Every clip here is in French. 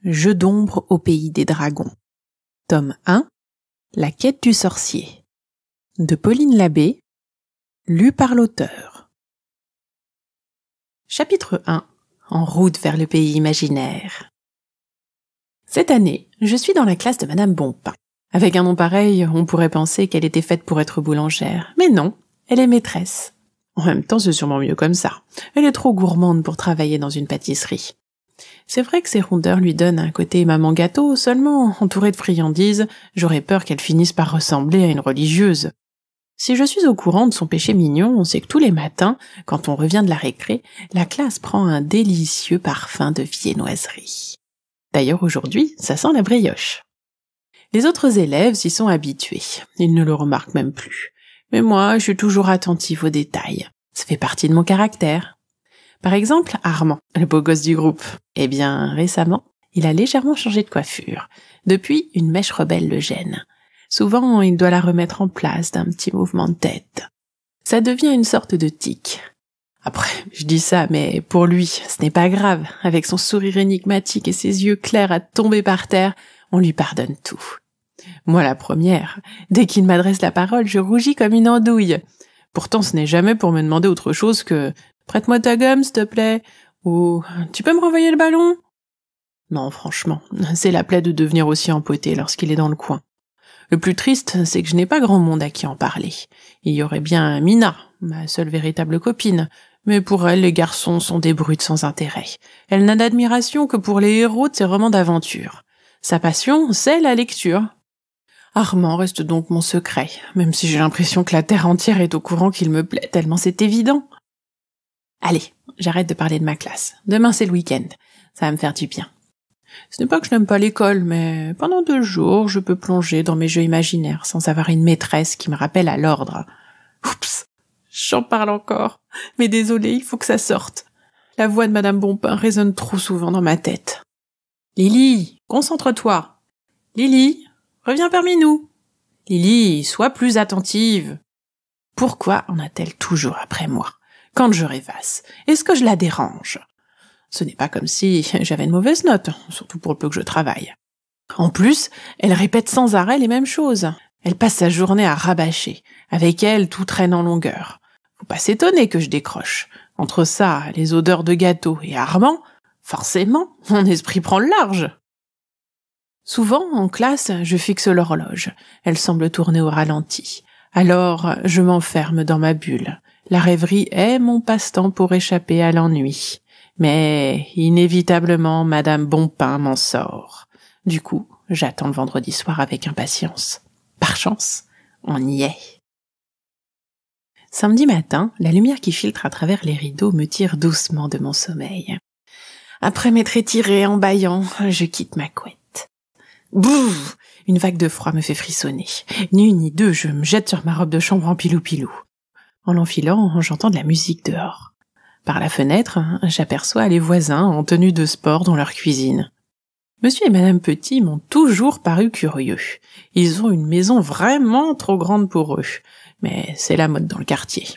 Jeu d'ombre au pays des dragons. Tome 1. La quête du sorcier. De Pauline Labbé. Lu par l'auteur. Chapitre 1. En route vers le pays imaginaire. Cette année, je suis dans la classe de Madame Bompin. Avec un nom pareil, on pourrait penser qu'elle était faite pour être boulangère. Mais non, elle est maîtresse. En même temps, c'est sûrement mieux comme ça. Elle est trop gourmande pour travailler dans une pâtisserie. C'est vrai que ses rondeurs lui donnent un côté maman gâteau, seulement, entourée de friandises, j'aurais peur qu'elle finisse par ressembler à une religieuse. Si je suis au courant de son péché mignon, c'est que tous les matins, quand on revient de la récré, la classe prend un délicieux parfum de viennoiserie. D'ailleurs, aujourd'hui, ça sent la brioche. Les autres élèves s'y sont habitués. Ils ne le remarquent même plus. Mais moi, je suis toujours attentive aux détails. Ça fait partie de mon caractère. Par exemple, Armand, le beau gosse du groupe. Eh bien, récemment, il a légèrement changé de coiffure. Depuis, une mèche rebelle le gêne. Souvent, il doit la remettre en place d'un petit mouvement de tête. Ça devient une sorte de tic. Après, je dis ça, mais pour lui, ce n'est pas grave. Avec son sourire énigmatique et ses yeux clairs à tomber par terre, on lui pardonne tout. Moi, la première. Dès qu'il m'adresse la parole, je rougis comme une andouille. Pourtant, ce n'est jamais pour me demander autre chose que « Prête-moi ta gomme, s'il te plaît » ou « Tu peux me renvoyer le ballon ?» Non, franchement, c'est la plaie de devenir aussi empoté lorsqu'il est dans le coin. Le plus triste, c'est que je n'ai pas grand monde à qui en parler. Il y aurait bien Mina, ma seule véritable copine, mais pour elle, les garçons sont des brutes sans intérêt. Elle n'a d'admiration que pour les héros de ses romans d'aventure. Sa passion, c'est la lecture. Armand reste donc mon secret, même si j'ai l'impression que la terre entière est au courant qu'il me plaît, tellement c'est évident. Allez, j'arrête de parler de ma classe. Demain, c'est le week-end. Ça va me faire du bien. Ce n'est pas que je n'aime pas l'école, mais pendant 2 jours, je peux plonger dans mes jeux imaginaires sans avoir une maîtresse qui me rappelle à l'ordre. Oups, j'en parle encore. Mais désolé, il faut que ça sorte. La voix de Madame Bompin résonne trop souvent dans ma tête. Lily, concentre-toi. Lily, reviens parmi nous. Lily, sois plus attentive. Pourquoi en a-t-elle toujours après moi? Quand je rêvasse, est-ce que je la dérange? Ce n'est pas comme si j'avais une mauvaise note, surtout pour le peu que je travaille. En plus, elle répète sans arrêt les mêmes choses. Elle passe sa journée à rabâcher. Avec elle, tout traîne en longueur. Faut pas s'étonner que je décroche. Entre ça, les odeurs de gâteau et Armand, forcément, mon esprit prend le large. Souvent, en classe, je fixe l'horloge. Elle semble tourner au ralenti. Alors, je m'enferme dans ma bulle. La rêverie est mon passe-temps pour échapper à l'ennui. Mais, inévitablement, Madame Bompin m'en sort. Du coup, j'attends le vendredi soir avec impatience. Par chance, on y est. Samedi matin, la lumière qui filtre à travers les rideaux me tire doucement de mon sommeil. Après m'être étirée en bâillant, je quitte ma couette. Bouh! Une vague de froid me fait frissonner. Ni une ni deux, je me jette sur ma robe de chambre en pilou-pilou. En l'enfilant, j'entends de la musique dehors. Par la fenêtre, j'aperçois les voisins en tenue de sport dans leur cuisine. Monsieur et Madame Petit m'ont toujours paru curieux. Ils ont une maison vraiment trop grande pour eux, mais c'est la mode dans le quartier.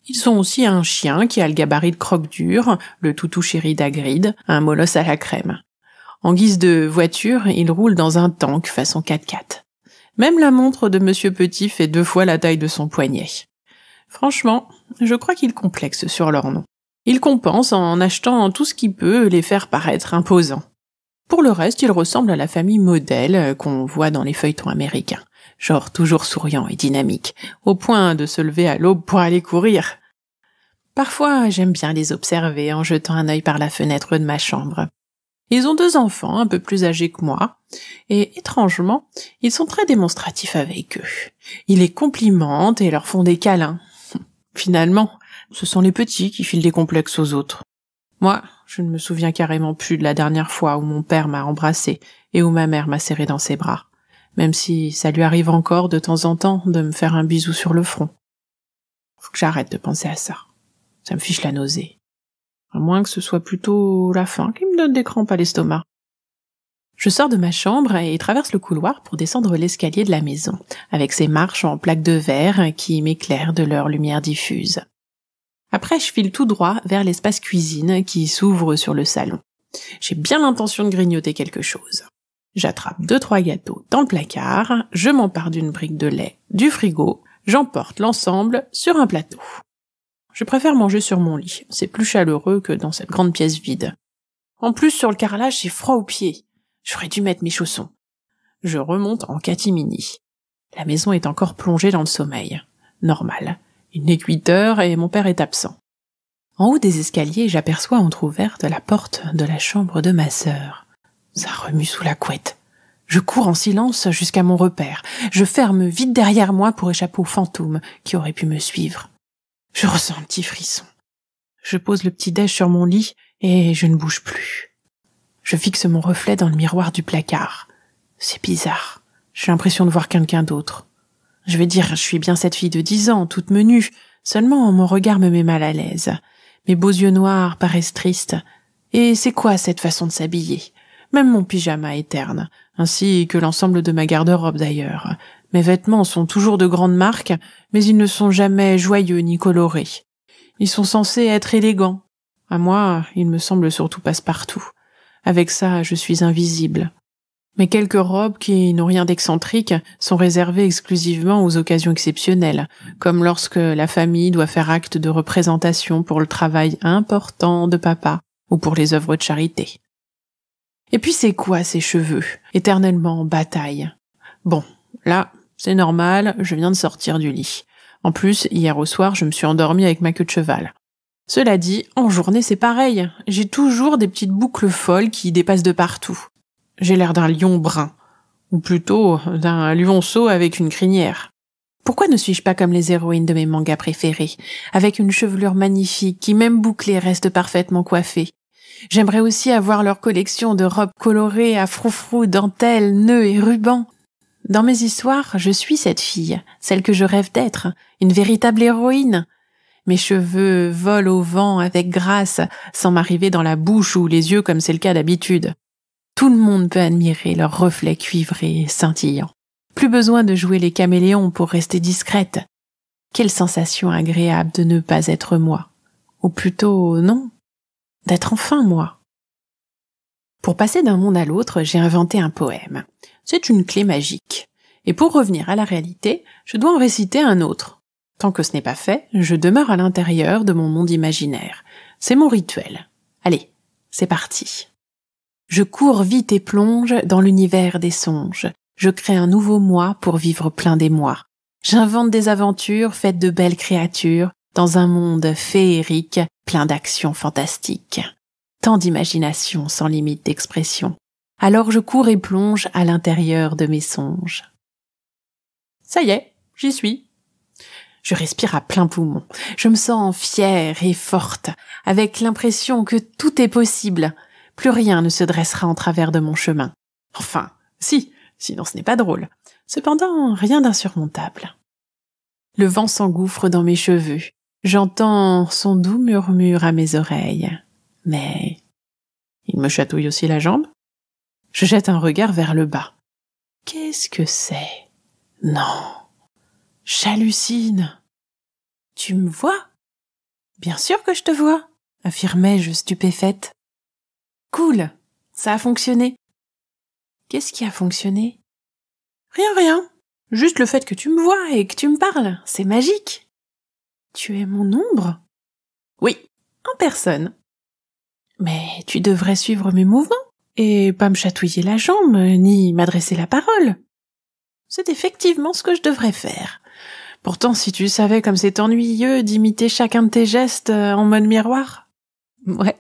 Ils ont aussi un chien qui a le gabarit de croque-dur, le toutou chéri d'Hagrid, un molosse à la crème. En guise de voiture, il roule dans un tank façon 4x4. Même la montre de Monsieur Petit fait 2 fois la taille de son poignet. Franchement, je crois qu'ils complexent sur leur nom. Ils compensent en achetant tout ce qui peut les faire paraître imposants. Pour le reste, ils ressemblent à la famille modèle qu'on voit dans les feuilletons américains. Genre toujours souriant et dynamique, au point de se lever à l'aube pour aller courir. Parfois, j'aime bien les observer en jetant un œil par la fenêtre de ma chambre. Ils ont 2 enfants un peu plus âgés que moi, et étrangement, ils sont très démonstratifs avec eux. Ils les complimentent et leur font des câlins. Finalement, ce sont les petits qui filent des complexes aux autres. Moi, je ne me souviens carrément plus de la dernière fois où mon père m'a embrassé et où ma mère m'a serré dans ses bras, même si ça lui arrive encore de temps en temps de me faire un bisou sur le front. Faut que j'arrête de penser à ça. Ça me fiche la nausée. À moins que ce soit plutôt la faim qui me donne des crampes à l'estomac. Je sors de ma chambre et traverse le couloir pour descendre l'escalier de la maison, avec ses marches en plaques de verre qui m'éclairent de leur lumière diffuse. Après, je file tout droit vers l'espace cuisine qui s'ouvre sur le salon. J'ai bien l'intention de grignoter quelque chose. J'attrape 2-3 gâteaux dans le placard, je m'empare d'une brique de lait du frigo, j'emporte l'ensemble sur un plateau. Je préfère manger sur mon lit, c'est plus chaleureux que dans cette grande pièce vide. En plus, sur le carrelage, j'ai froid aux pieds. J'aurais dû mettre mes chaussons. Je remonte en catimini. La maison est encore plongée dans le sommeil. Normal. Il n'est que 8 heures et mon père est absent. En haut des escaliers, j'aperçois entr'ouverte la porte de la chambre de ma sœur. Ça remue sous la couette. Je cours en silence jusqu'à mon repère. Je ferme vite derrière moi pour échapper aux fantômes qui auraient pu me suivre. Je ressens un petit frisson. Je pose le petit déj sur mon lit et je ne bouge plus. Je fixe mon reflet dans le miroir du placard. C'est bizarre. J'ai l'impression de voir quelqu'un d'autre. Je vais dire, je suis bien cette fille de 10 ans, toute menue. Seulement, mon regard me met mal à l'aise. Mes beaux yeux noirs paraissent tristes. Et c'est quoi cette façon de s'habiller? Même mon pyjama est terne, ainsi que l'ensemble de ma garde-robe d'ailleurs. Mes vêtements sont toujours de grandes marques, mais ils ne sont jamais joyeux ni colorés. Ils sont censés être élégants. À moi, ils me semblent surtout passe-partout. Avec ça, je suis invisible. Mes quelques robes qui n'ont rien d'excentrique sont réservées exclusivement aux occasions exceptionnelles, comme lorsque la famille doit faire acte de représentation pour le travail important de papa ou pour les œuvres de charité. Et puis c'est quoi ces cheveux, éternellement en bataille? Bon, là, c'est normal, je viens de sortir du lit. En plus, hier au soir, je me suis endormie avec ma queue de cheval. Cela dit, en journée c'est pareil, j'ai toujours des petites boucles folles qui dépassent de partout. J'ai l'air d'un lion brun, ou plutôt d'un lionceau avec une crinière. Pourquoi ne suis-je pas comme les héroïnes de mes mangas préférés, avec une chevelure magnifique qui, même bouclée, reste parfaitement coiffée? J'aimerais aussi avoir leur collection de robes colorées à froufrou, dentelles, nœuds et rubans. Dans mes histoires, je suis cette fille, celle que je rêve d'être, une véritable héroïne. Mes cheveux volent au vent avec grâce, sans m'arriver dans la bouche ou les yeux comme c'est le cas d'habitude. Tout le monde peut admirer leurs reflets cuivrés et scintillants. Plus besoin de jouer les caméléons pour rester discrète. Quelle sensation agréable de ne pas être moi. Ou plutôt, non, d'être enfin moi. Pour passer d'un monde à l'autre, j'ai inventé un poème. C'est une clé magique. Et pour revenir à la réalité, je dois en réciter un autre. Tant que ce n'est pas fait, je demeure à l'intérieur de mon monde imaginaire. C'est mon rituel. Allez, c'est parti. Je cours vite et plonge dans l'univers des songes. Je crée un nouveau moi pour vivre plein d'émoi. J'invente des aventures faites de belles créatures dans un monde féerique plein d'actions fantastiques. Tant d'imagination sans limite d'expression. Alors je cours et plonge à l'intérieur de mes songes. Ça y est, j'y suis. Je respire à plein poumon. Je me sens fière et forte, avec l'impression que tout est possible. Plus rien ne se dressera en travers de mon chemin. Enfin, si, sinon ce n'est pas drôle. Cependant, rien d'insurmontable. Le vent s'engouffre dans mes cheveux. J'entends son doux murmure à mes oreilles. Mais il me chatouille aussi la jambe. Je jette un regard vers le bas. Qu'est-ce que c'est? Non, j'hallucine. Tu me vois? Bien sûr que je te vois, affirmai-je stupéfaite. Cool, ça a fonctionné. Qu'est-ce qui a fonctionné? Rien. Juste le fait que tu me vois et que tu me parles, c'est magique. Tu es mon ombre? Oui, en personne. Mais tu devrais suivre mes mouvements et pas me chatouiller la jambe ni m'adresser la parole. C'est effectivement ce que je devrais faire. Pourtant, si tu savais comme c'est ennuyeux d'imiter chacun de tes gestes en mode miroir. Ouais,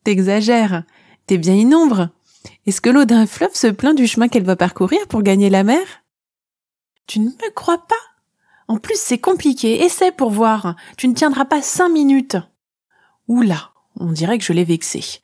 t'exagères. T'es bien une ombre. Est-ce que l'eau d'un fleuve se plaint du chemin qu'elle va parcourir pour gagner la mer? Tu ne me crois pas? En plus, c'est compliqué. Essaie pour voir. Tu ne tiendras pas 5 minutes. Oula, on dirait que je l'ai vexé.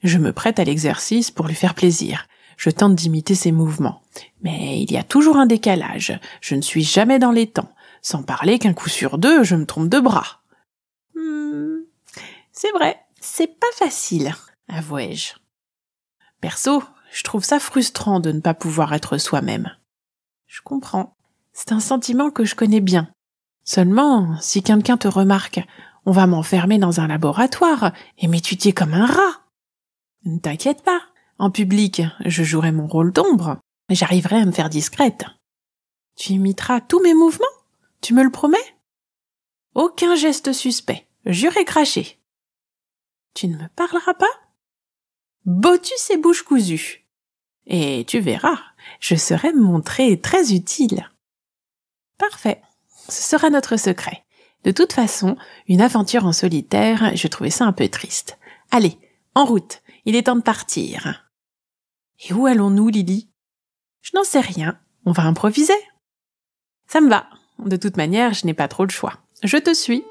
Je me prête à l'exercice pour lui faire plaisir. Je tente d'imiter ses mouvements. Mais il y a toujours un décalage. Je ne suis jamais dans les temps. Sans parler qu'un coup sur deux, je me trompe de bras. C'est vrai, c'est pas facile, avouai-je. Perso, je trouve ça frustrant de ne pas pouvoir être soi-même. Je comprends. C'est un sentiment que je connais bien. Seulement, si quelqu'un te remarque, on va m'enfermer dans un laboratoire et m'étudier comme un rat. Ne t'inquiète pas. En public, je jouerai mon rôle d'ombre. J'arriverai à me faire discrète. Tu imiteras tous mes mouvements? Tu me le promets? Aucun geste suspect. Juré craché. Tu ne me parleras pas? Botus et bouche cousue. Et tu verras, je serai me montrer très utile. Parfait. Ce sera notre secret. De toute façon, une aventure en solitaire, je trouvais ça un peu triste. Allez, en route, il est temps de partir. Et où allons-nous, Lily? Je n'en sais rien, on va improviser. Ça me va. De toute manière, je n'ai pas trop le choix. Je te suis.